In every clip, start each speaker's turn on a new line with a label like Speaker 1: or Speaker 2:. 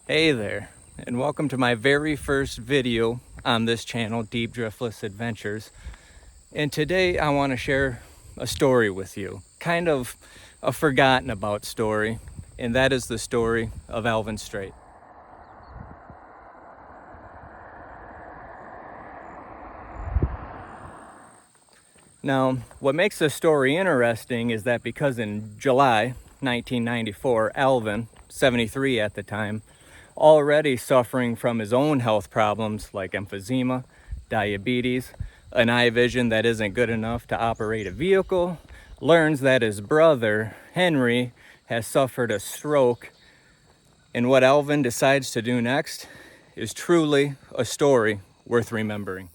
Speaker 1: Hey there, and welcome to my very first video on this channel, Deep Driftless Adventures. And today I want to share a story with you, kind of a forgotten about story, and that is the story of Alvin Straight. Now, what makes this story interesting is that because in July 1994, Alvin, 73 at the time, already suffering from his own health problems like emphysema, diabetes, an eye vision that isn't good enough to operate a vehicle, learns that his brother, Henry, has suffered a stroke, and what Alvin decides to do next is truly a story worth remembering.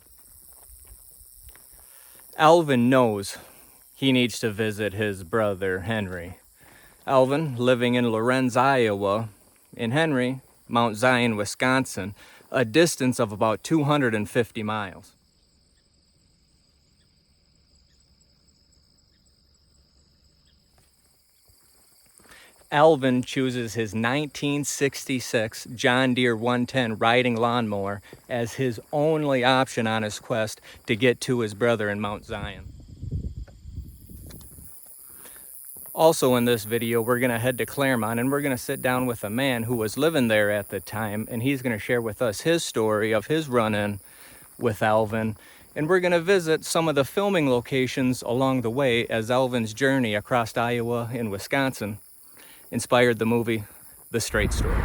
Speaker 1: Alvin knows he needs to visit his brother, Henry. Alvin, living in Lorenz, Iowa, and Henry, Mount Zion, Wisconsin, a distance of about 250 miles. Alvin chooses his 1966 John Deere 110 riding lawnmower as his only option on his quest to get to his brother in Mount Zion. Also in this video, we're gonna head to Claremont and we're gonna sit down with a man who was living there at the time, and he's gonna share with us his story of his run-in with Alvin. And we're gonna visit some of the filming locations along the way as Alvin's journey across Iowa and Wisconsin inspired the movie, The Straight Story.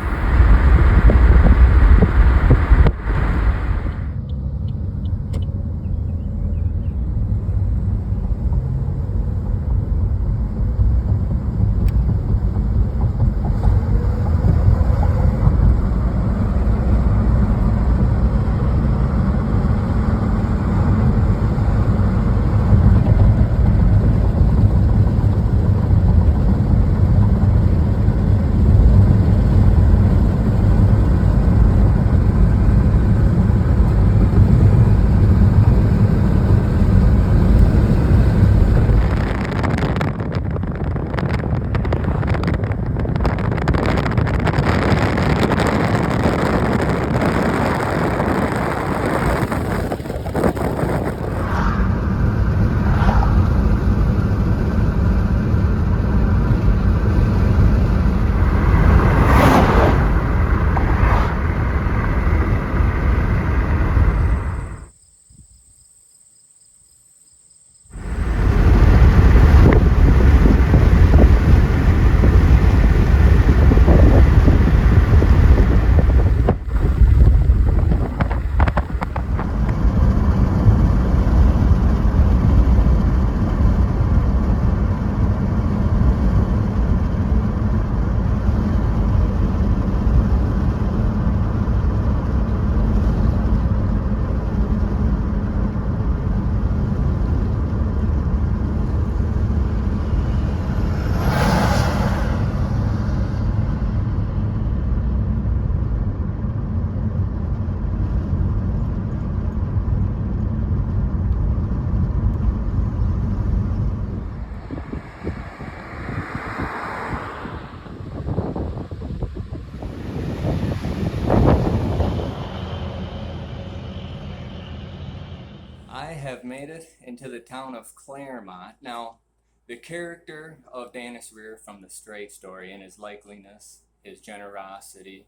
Speaker 1: I have made it into the town of Claremont. Now, the character of Dennis Rear from the Straight Story and his likeliness, his generosity,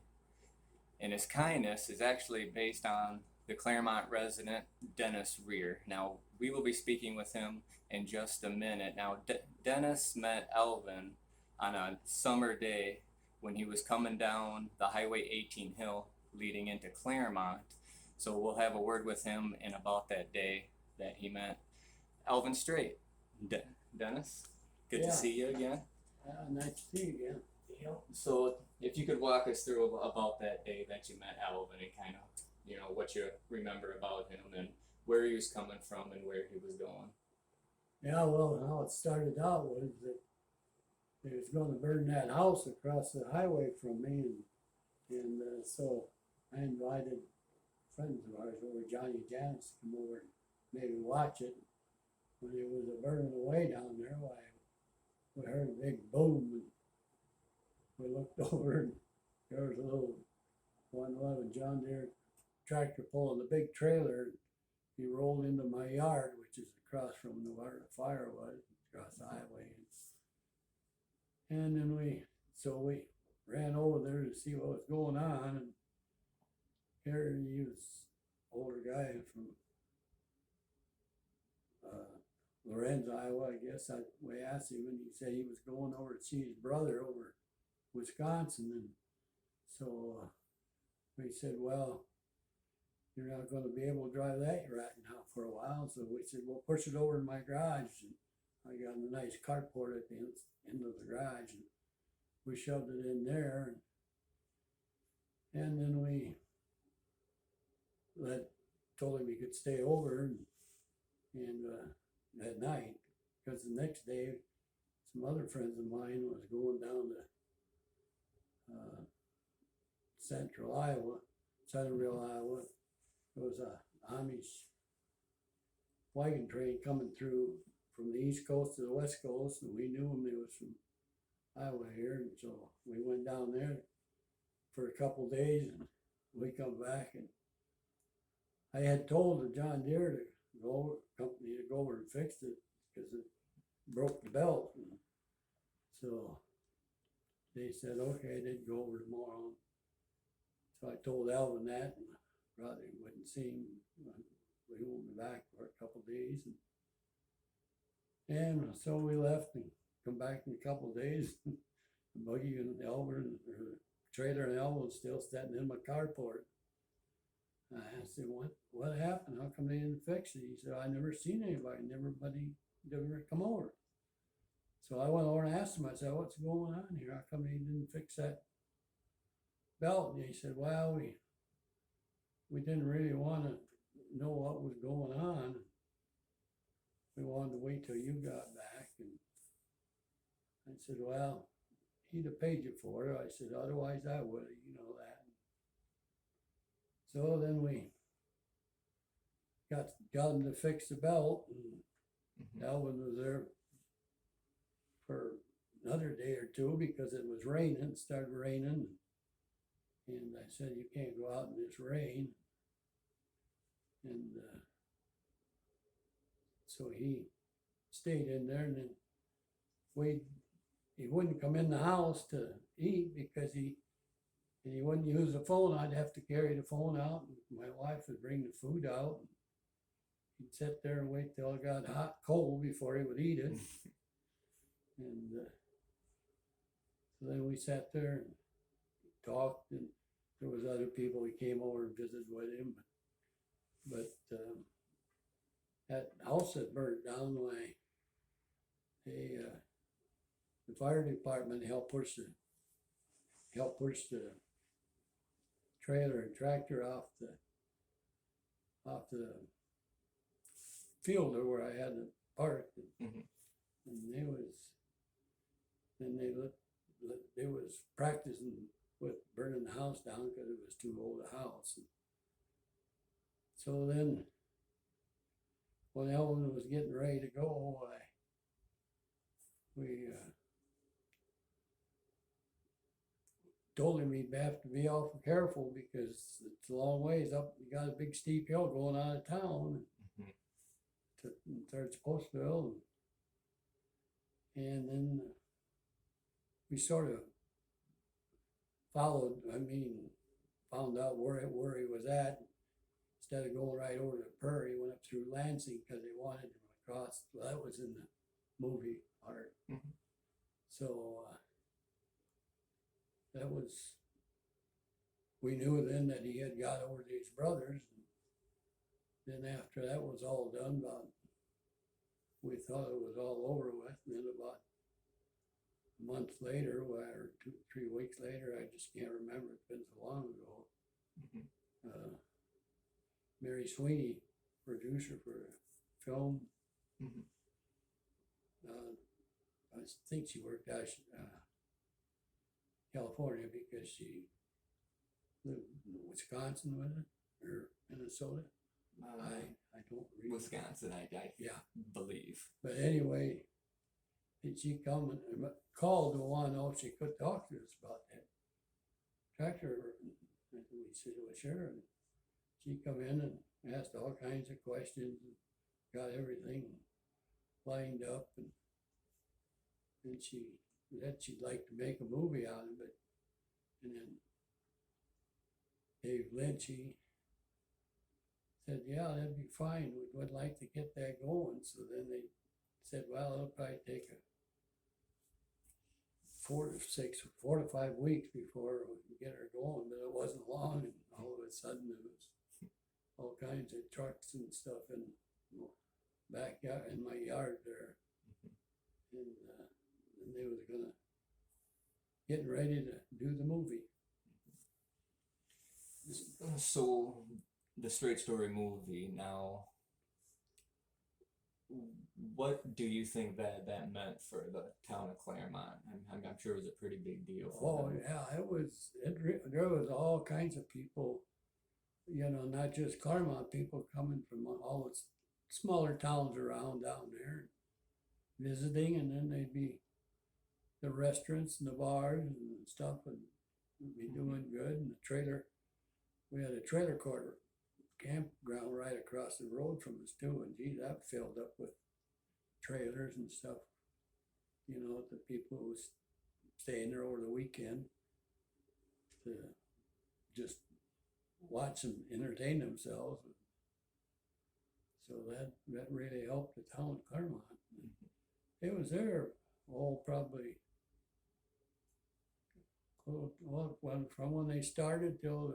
Speaker 1: and his kindness is actually based on the Claremont resident Dennis Rear. Now, we will be speaking with him in just a minute. Now, Dennis met Alvin on a summer day when he was coming down the Highway 18 hill leading into Claremont. So we'll have a word with him in about that day that he met Alvin Straight. Dennis, good to see you again.
Speaker 2: Nice to see you again.
Speaker 1: So if you could walk us through about that day that you met Alvin and kind of, what you remember about him and where he was coming from and where he was going.
Speaker 2: Yeah, well, how it started out was that they was going to burn that house across the highway from me, and so I invited friends of ours over, Johnny Jans, to come over and maybe watch it. When it was burning away down there, why, we heard a big boom, and we looked over, and there was a little 111 John Deere tractor pulling the big trailer. He rolled into my yard, which is across from where the fire was, across the highway. And then we ran over there to see what was going on. And here he was, older guy from Lorenzo, Iowa, I guess. We asked him, and he said he was going over to see his brother over Wisconsin. And so we said, well, you're not going to be able to drive that right now for a while. So we said, well, push it over in my garage. And I got a nice carport at the end of the garage. And we shoved it in there. And then we told him he could stay over and that night, because the next day some other friends of mine was going down to Centerville, Iowa. There was a Amish wagon train coming through from the East Coast to the West Coast, and we knew him. He was from Iowa here, and so we went down there for a couple days, and we come back, and I had told the John Deere company to go over and fix it because it broke the belt. And so they said, okay, they'd go over tomorrow. So I told Alvin that, and probably wouldn't see him. We won't be back for a couple days. And so we left and come back in a couple days. The buggy and Alvin, or the trailer and Alvin was still sitting in my carport. I said, what happened? How come they didn't fix it? He said, I never seen anybody, never come over. So I went over and asked him, I said, what's going on here? How come they didn't fix that belt? And he said, well, we didn't really want to know what was going on. We wanted to wait till you got back. And I said, well, he'd have paid you for it. I said, otherwise I would have, you know that. So then we got him to fix the belt, and Alvin was there for another day or two because it was raining. It started raining, and I said, you can't go out in this rain. And so he stayed in there, and then he wouldn't come in the house to eat because he wouldn't use the phone. I'd have to carry the phone out, and my wife would bring the food out. He'd sit there and wait till it got hot, cold before he would eat it. And so then we sat there and talked, and there was other people who came over and visited with him. But that house that burnt down, the fire department helped push the trailer and tractor off the field where I had it parked. And they was practicing with burning the house down because it was too old a house. So then when Alvin was getting ready to go, we told him he'd have to be awful careful because it's a long ways up. You got a big steep hill going out of town towards Postville. And then we sort of found out where he was at. Instead of going right over to the prairie, went up through Lansing because they wanted him across. Well, that was in the movie art. So we knew then that he had got over to his brothers. And then after that was all done, we thought it was all over with. And then about a month later, or 3 weeks later, I just can't remember, it's been so long ago. Mary Sweeney, producer for a film. I think she worked out California because she lived in Wisconsin with it, or Minnesota. I don't really
Speaker 1: Wisconsin, I believe.
Speaker 2: But anyway, she come and called to want to know if she could talk to us about that tractor And we said, well, sure. And she come in and asked all kinds of questions, and got everything lined up, and she said she'd like to make a movie out of it. And then Dave Lynchy said, yeah, that'd be fine. We'd like to get that going. So then they said, well, it'll probably take 4 to 5 weeks before we can get her going, but it wasn't long, and all of a sudden it was all kinds of trucks and stuff in backyard in my yard there, and they was getting ready to do the movie.
Speaker 1: So, the Straight Story movie, now, what do you think that meant for the town of Claremont? I'm sure it was a pretty big deal for
Speaker 2: Oh
Speaker 1: them.
Speaker 2: yeah, it was. There was all kinds of people, not just Claremont, people coming from all the smaller towns around down there, visiting, and then they'd be the restaurants and the bars and stuff, and we'd be doing good. And the trailer, we had a trailer court campground right across the road from us too, and gee, that filled up with trailers and stuff. The people who was staying there over the weekend to just watch them entertain themselves. So that really helped the town of Claremont. It was there, probably, from when they started till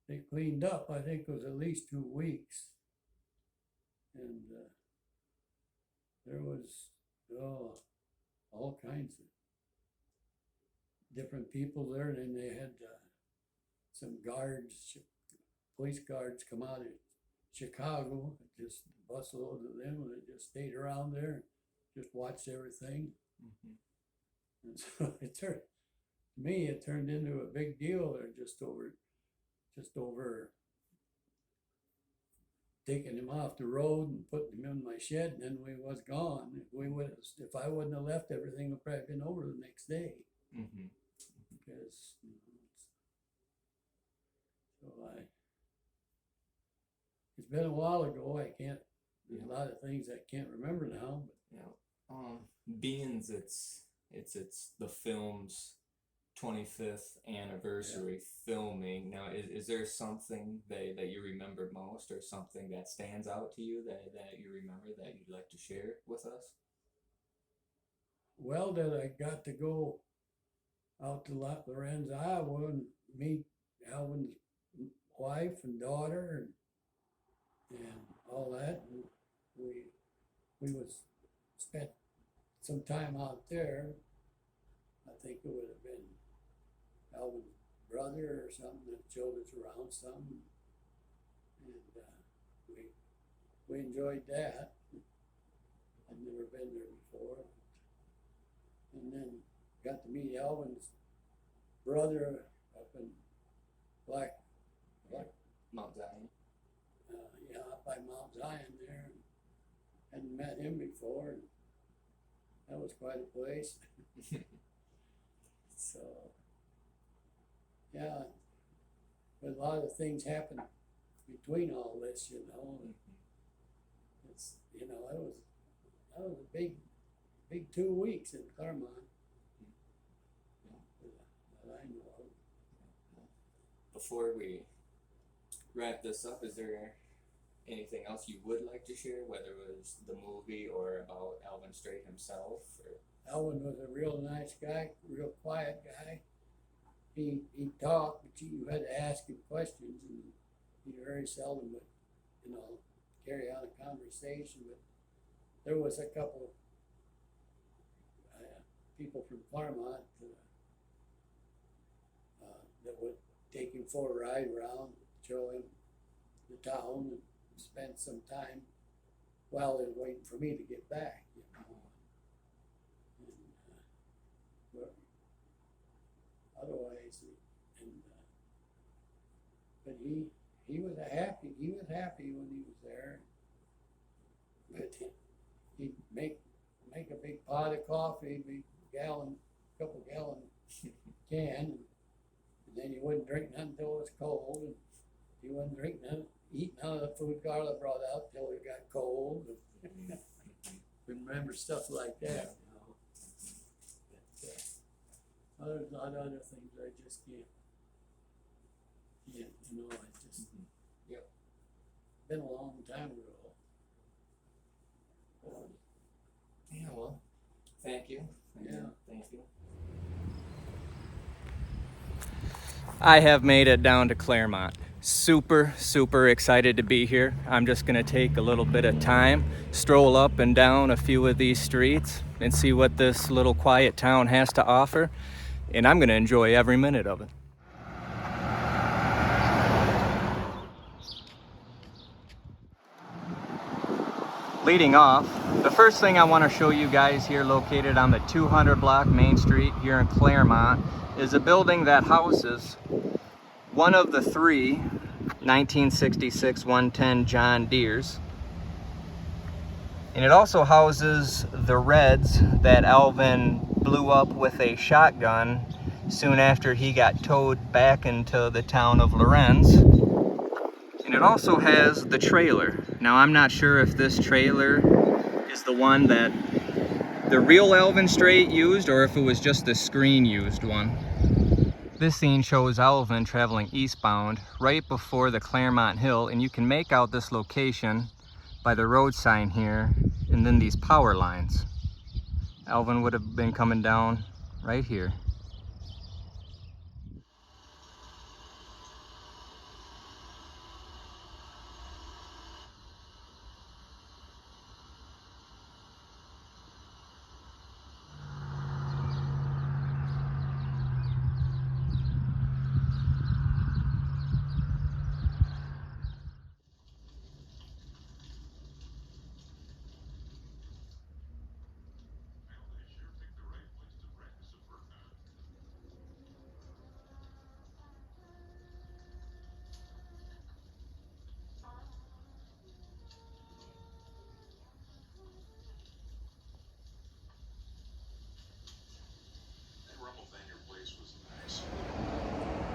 Speaker 2: they cleaned up, I think it was at least 2 weeks. And there was all kinds of different people there. And then they had some guards, police guards come out of Chicago, just a busload of them, and they just stayed around there and just watched everything. And so it turned into a big deal there, just over taking him off the road and putting him in my shed, and then we was gone. If I wouldn't have left, everything would probably been over the next day. Because it's been a while ago. There's a lot of things I can't remember now, but
Speaker 1: Being it's the film's 25th anniversary filming. Now, is there something that you remember most, or something that stands out to you that you remember that you'd like to share with us?
Speaker 2: well, that I got to go out to Lorenz, Iowa, and meet Alvin's wife and daughter, and all that. And we was spent some time out there. I think it would have been Alvin's brother or something that showed us around some, and we enjoyed that. I'd never been there before, and then got to meet Alvin's brother up in Black
Speaker 1: Mount Zion.
Speaker 2: Up by Mount Zion there. Hadn't met him before, and that was quite a place. So, yeah, but a lot of things happen between all this, It's, that was a big 2 weeks in Claremont, that I know of.
Speaker 1: Before we wrap this up, is there anything else you would like to share, whether it was the movie or about Alvin Straight himself?
Speaker 2: Alvin was a real nice guy, real quiet guy. He talked, but you had to ask him questions, and he very seldom would, carry on a conversation. But there was a couple people from Claremont that would take him for a ride around, show him the town, and spend some time while they were waiting for me to get back, But otherwise, but he was happy when he was there. But he'd make a big pot of coffee, couple gallon can, and then he wouldn't drink nothing till it was cold, and he wouldn't drink nothing, eat none of the food Carla brought out till it got cold. And remember stuff like that, you know. But, there's a lot of other things I just can't, you know, I just,
Speaker 1: Yep.
Speaker 2: been a long time ago.
Speaker 1: Yeah, well, thank you.
Speaker 2: Yeah.
Speaker 1: Thank you. I have made it down to Claremont. Super, super excited to be here. I'm just gonna take a little bit of time, stroll up and down a few of these streets and see what this little quiet town has to offer. And I'm gonna enjoy every minute of it. Leading off, the first thing I want to show you guys here, located on the 200 block Main Street here in Claremont, is a building that houses one of the three 1966 110 John Deeres. And it also houses the Reds that Alvin blew up with a shotgun soon after he got towed back into the town of Lorenz. And it also has the trailer. Now, I'm not sure if this trailer is the one that the real Alvin Straight used or if it was just the screen used one. This scene shows Alvin traveling eastbound right before the Claremont Hill, and you can make out this location by the road sign here and then these power lines. Alvin would have been coming down right here.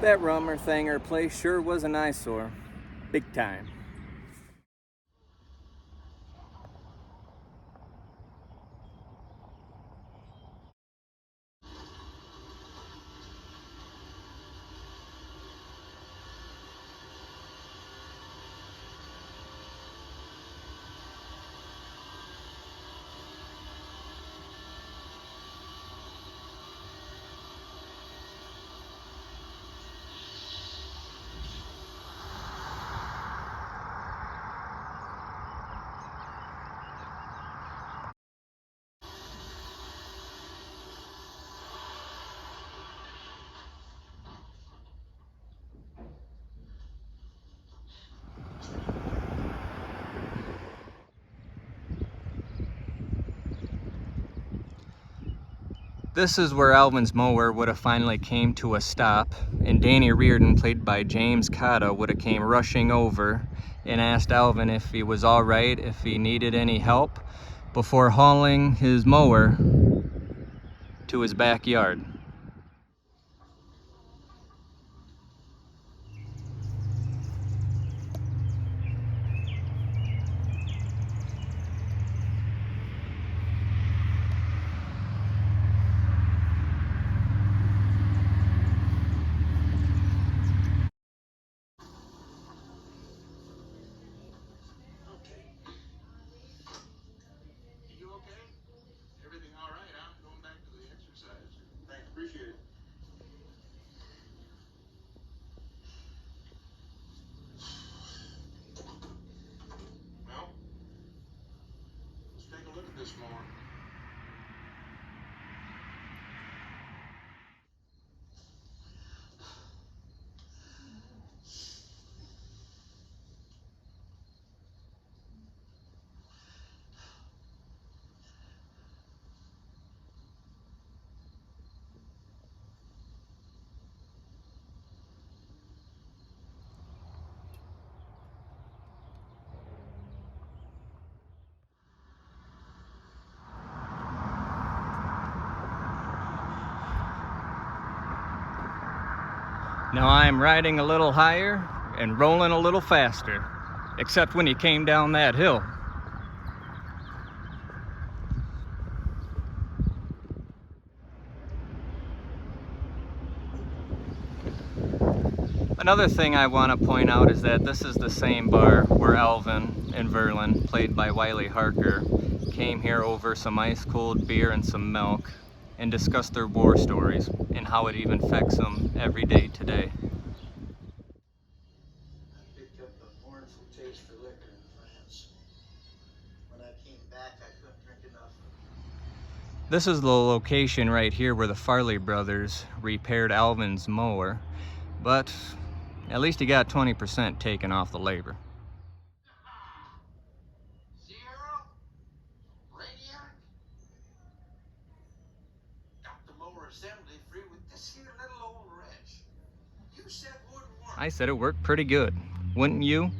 Speaker 1: That Rummer Thanger place sure was an eyesore. Big time. This is where Alvin's mower would have finally came to a stop, and Danny Reardon, played by James Cotta, would have came rushing over and asked Alvin if he was all right, if he needed any help, before hauling his mower to his backyard.
Speaker 3: You okay? Everything all right? I'm going back to the exercise. Thanks.
Speaker 1: Now I'm riding a little higher and rolling a little faster, except when he came down that hill. Another thing I want to point out is that this is the same bar where Alvin and Verlin, played by Wiley Harker, came here over some ice cold beer and some milk and discussed their war stories and how it even affects them every day today.
Speaker 3: I picked up a mournful taste for liquor in France. When I came back, I couldn't drink enough.
Speaker 1: This is the location right here where the Farley brothers repaired Alvin's mower, but at least he got 20% taken off the labor.
Speaker 3: Zero? Radiac? Got the mower assembly free with this here little old wrench. You said wouldn't work.
Speaker 1: I said it worked pretty good, wouldn't you?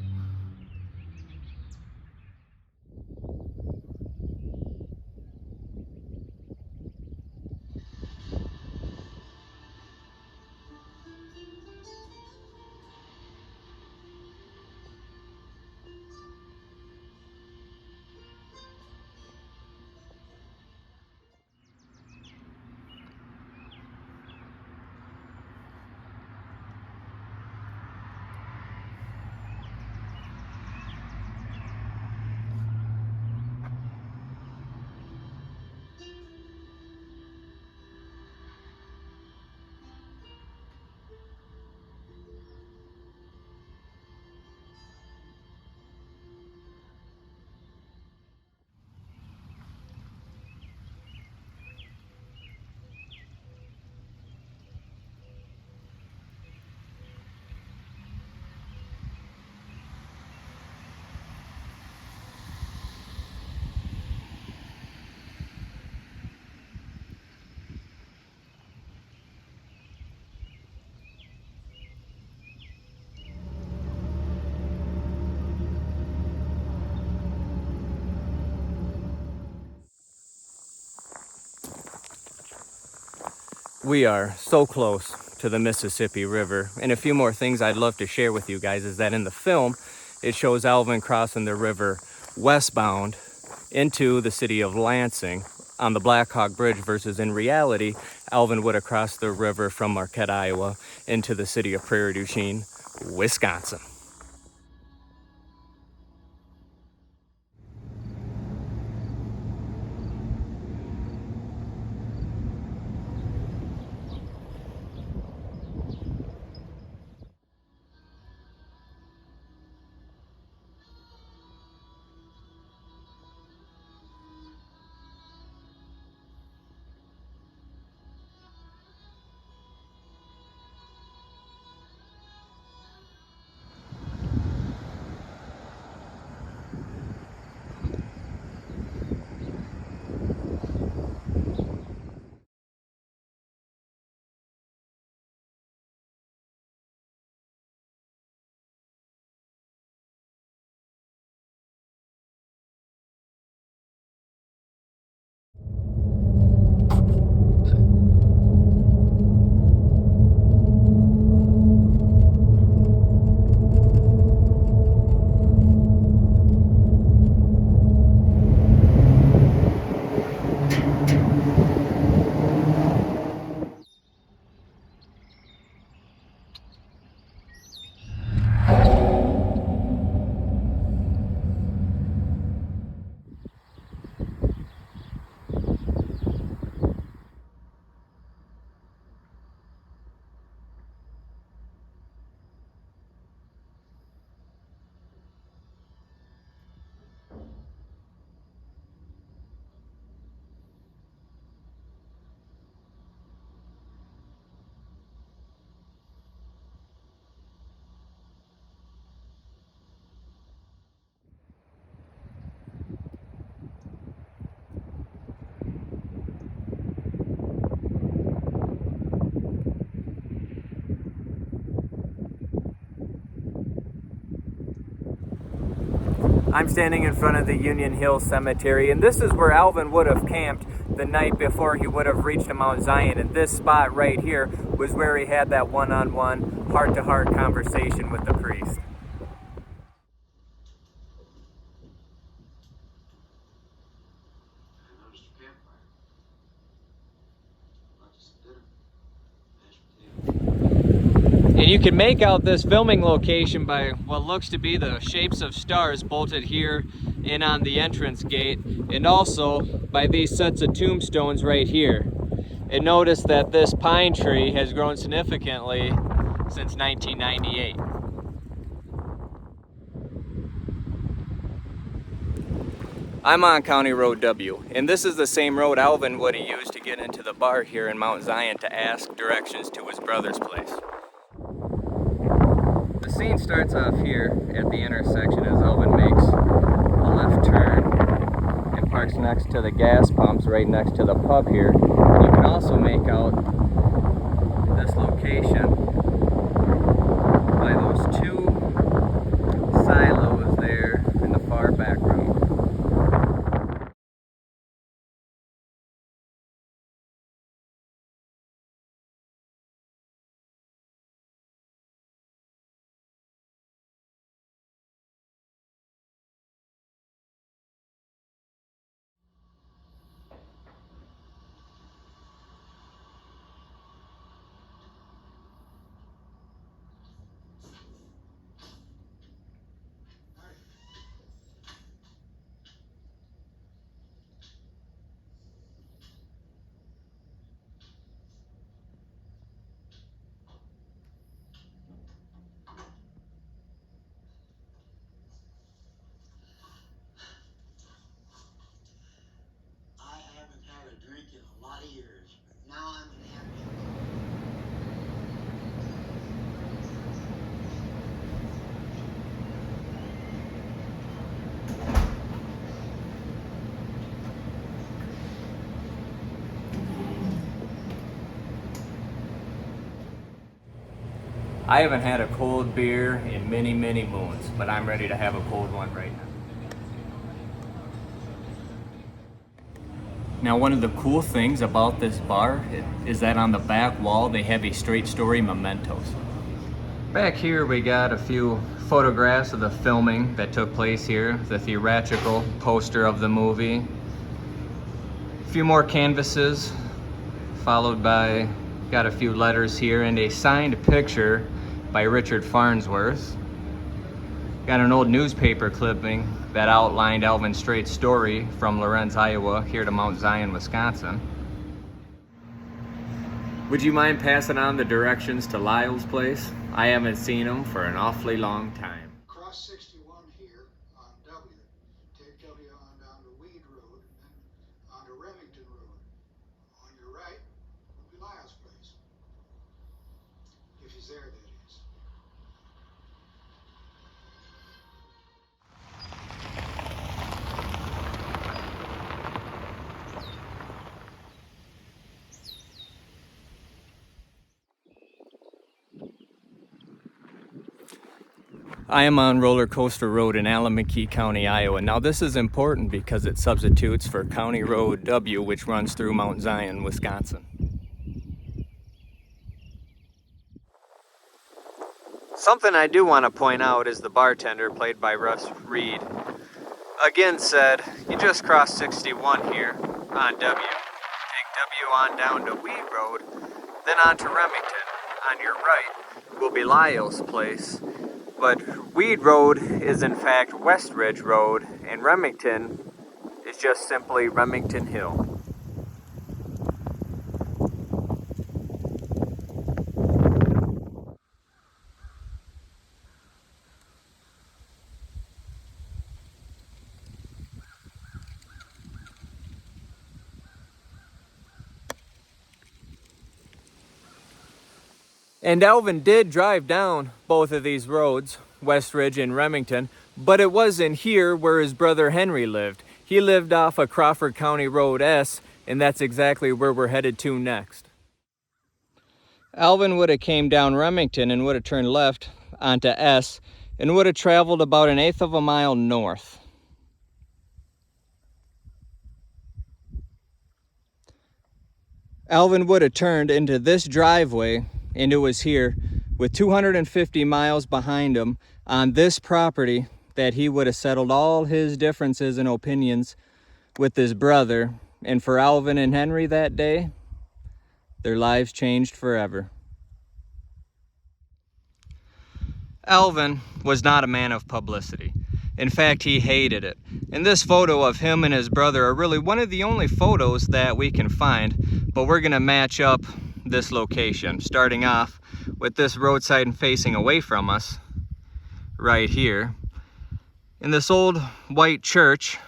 Speaker 1: We are so close to the Mississippi River, and a few more things I'd love to share with you guys is that in the film, it shows Alvin crossing the river westbound into the city of Lansing on the Black Hawk Bridge, versus in reality, Alvin would have crossed the river from Marquette, Iowa into the city of Prairie du Chien, Wisconsin. I'm standing in front of the Union Hill Cemetery, and this is where Alvin would have camped the night before he would have reached Mount Zion. And this spot right here was where he had that one-on-one heart-to-heart conversation with the priest.
Speaker 3: I noticed a campfire. Brought you some dinner. Mashed potatoes.
Speaker 1: And you can make out this filming location by what looks to be the shapes of stars bolted here and on the entrance gate, and also by these sets of tombstones right here. And notice that this pine tree has grown significantly since 1998. I'm on County Road W, and this is the same road Alvin would have used to get into the bar here in Mount Zion to ask directions to his brother's place. The scene starts off here at the intersection as Alvin makes a left turn and parks next to the gas pumps right next to the pub here. You can also make out this location by those two silos there in the far back room.
Speaker 3: I haven't had a drink in a lot of years, but now I'm in happy.
Speaker 1: I haven't had a cold beer in many, many moons, but I'm ready to have a cold one right now. Now, one of the cool things about this bar is that on the back wall they have a Straight Story mementos. Back here we got a few photographs of the filming that took place here, the theatrical poster of the movie, a few more canvases, followed by, got a few letters here, and a signed picture by Richard Farnsworth. Got an old newspaper clipping that outlined Alvin Straight's story from Lorenz, Iowa, here to Mount Zion, Wisconsin. Would you mind passing on the directions to Lyle's place? I haven't seen him for an awfully long time.
Speaker 3: Cross 61 here on W. Take W on down to Weed Road and then on to Remington Road. On your right will be Lyle's place. If he's there, that is.
Speaker 1: I am on Roller Coaster Road in Alameda County, Iowa. Now this is important because it substitutes for County Road W, which runs through Mount Zion, Wisconsin. Something I do want to point out is the bartender, played by Russ Reed, again said, you just crossed 61 here on W. Take W on down to Weed Road, then on to Remington. On your right will be Lyle's place. But Weed Road is in fact West Ridge Road, and Remington is just simply Remington Hill. And Alvin did drive down both of these roads, West Ridge and Remington, but it wasn't here where his brother Henry lived. He lived off of Crawford County Road S, and that's exactly where we're headed to next. Alvin would have came down Remington and would have turned left onto S and would have traveled about 1/8 of a mile north. Alvin would have turned into this driveway, and it was here with 250 miles behind him on this property that he would have settled all his differences and opinions with his brother. And for Alvin and Henry that day, their lives changed forever. Alvin was not a man of publicity. In fact, he hated it. And this photo of him and his brother are really one of the only photos that we can find, but we're gonna match up this location, starting off with this roadside and facing away from us, right here. In this old white church,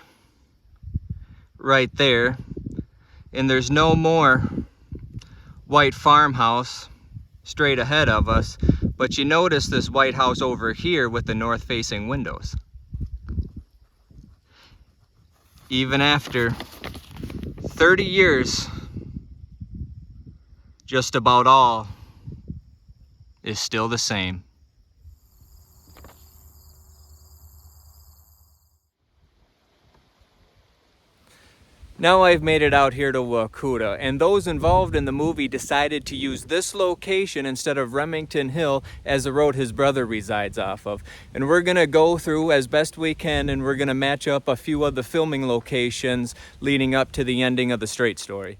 Speaker 1: right there, and there's no more white farmhouse straight ahead of us, but you notice this white house over here with the north-facing windows. Even after 30 years, just about all is still the same. Now I've made it out here to Wakuta, and those involved in the movie decided to use this location instead of Remington Hill as the road his brother resides off of. And we're gonna go through as best we can, and we're gonna match up a few of the filming locations leading up to the ending of the Straight story.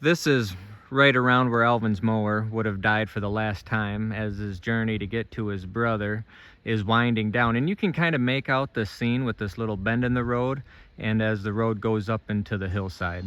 Speaker 1: This is right around where Alvin's mower would have died for the last time, as his journey to get to his brother is winding down. And you can kind of make out the scene with this little bend in the road, and as the road goes up into the hillside.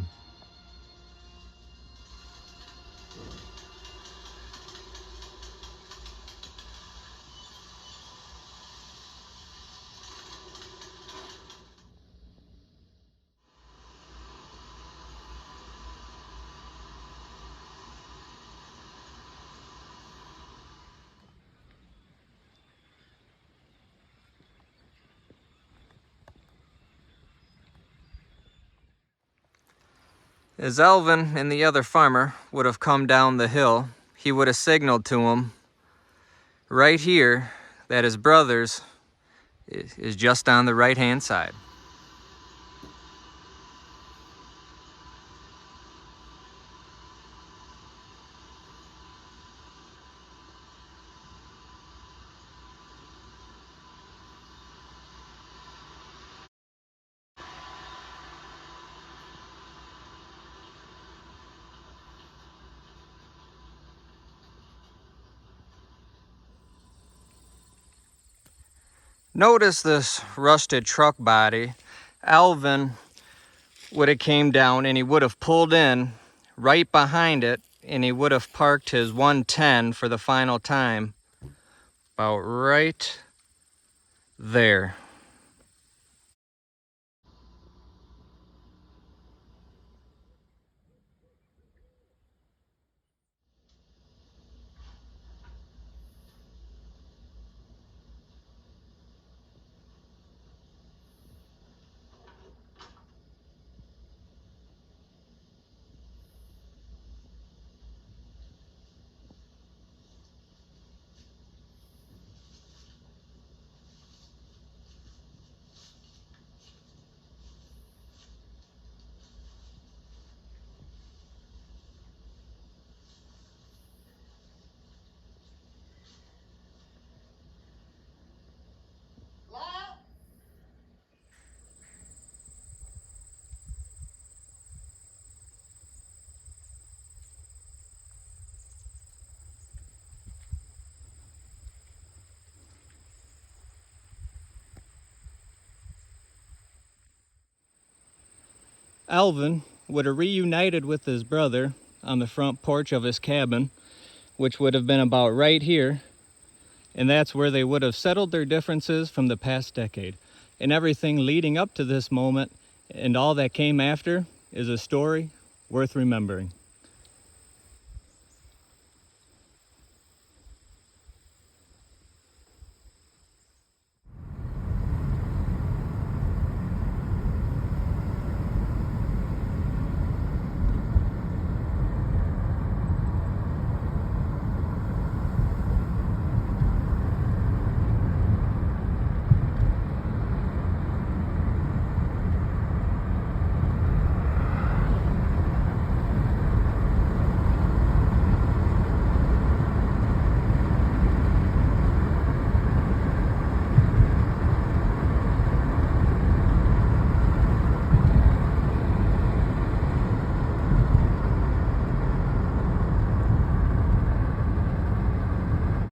Speaker 1: As Alvin and the other farmer would have come down the hill, he would have signaled to him right here that his brother's is just on the right-hand side. Notice this rusted truck body. Alvin would have came down and he would have pulled in right behind it, and he would have parked his 110 for the final time about right there. Alvin would have reunited with his brother on the front porch of his cabin, which would have been about right here, and that's where they would have settled their differences from the past decade. And everything leading up to this moment and all that came after is a story worth remembering.